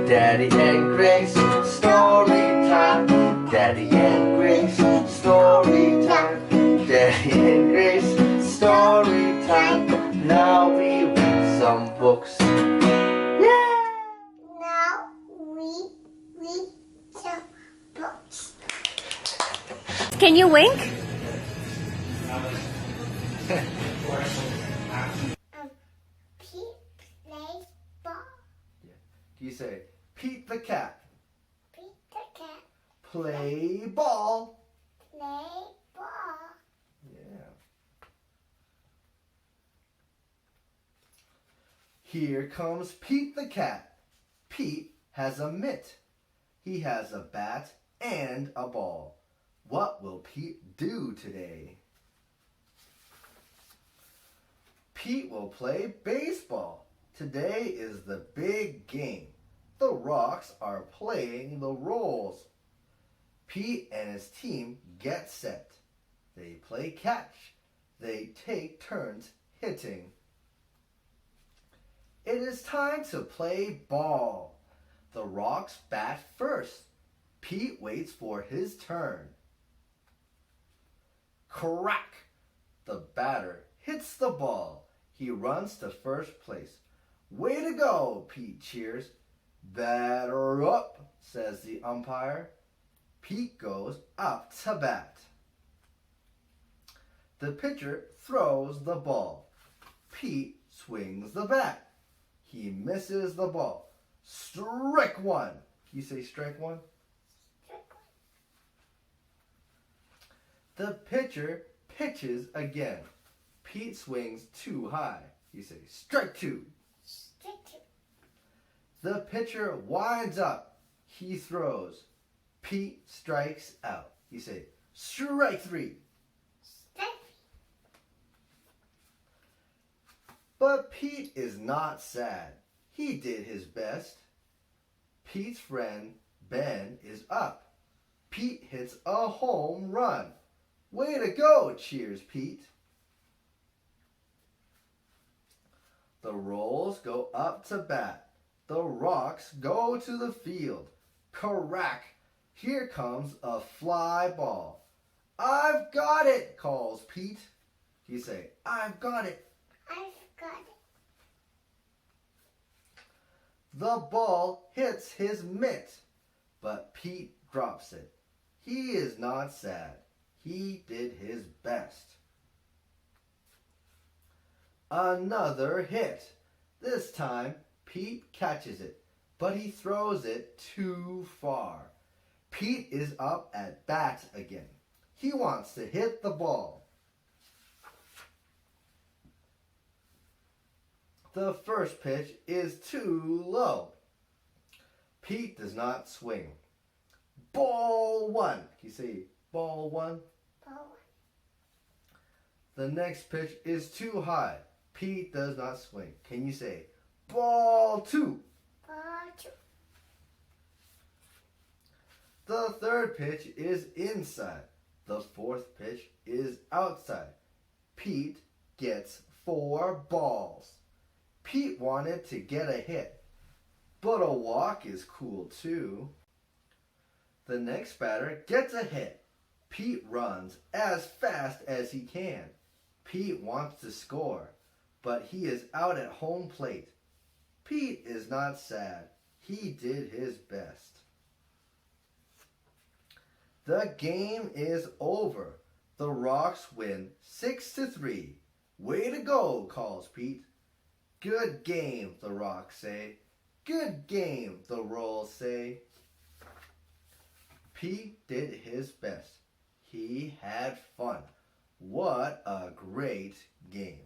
Daddy and Grace, story time. Daddy and Grace, story time. Daddy and Grace, story time. Now we read some books. Yeah! Now we read some books. Can you wink? Pete plays ball. You say, Pete the cat, Pete the cat play ball. play ball. Yeah. Here comes Pete the cat. Pete has a mitt. He has a bat and a ball. What will Pete do today? Pete will play baseball. Today is the big game. The Rocks are playing the Rolls. Pete and his team get set. They play catch. They take turns hitting. It is time to play ball. The Rocks bat first. Pete waits for his turn. Crack! The batter hits the ball. He runs to first place. Way to go, Pete cheers. Batter up, says the umpire. Pete goes up to bat. The pitcher throws the ball. Pete swings the bat. He misses the ball. Strike one. Can you say strike one? The pitcher pitches again. Pete swings too high. You say strike two. The pitcher winds up. He throws. Pete strikes out. You say strike three. But Pete is not sad. He did his best. Pete's friend Ben is up. Pete hits a home run. Way to go, cheers Pete. The Rolls go up to bat. The Rocks go to the field. Crack! Here comes a fly ball. I've got it, calls Pete. You say, I've got it. I've got it. The ball hits his mitt, but Pete drops it. He is not sad. He did his best. Another hit. This time, Pete catches it, but he throws it too far. Pete is up at bat again. He wants to hit the ball. The first pitch is too low. Pete does not swing. Ball one. Can you say ball one? Ball. The next pitch is too high. Pete does not swing. Can you say ball two? Ball two. The third pitch is inside. The fourth pitch is outside. Pete gets 4 balls. Pete wanted to get a hit, but a walk is cool too. The next batter gets a hit. Pete runs as fast as he can. Pete wants to score, but he is out at home plate. Pete is not sad. He did his best. The game is over. The Rocks win 6-3. Way to go, calls Pete. Good game, the Rocks say. Good game, the Rolls say. Pete did his best. He had fun. What a great game.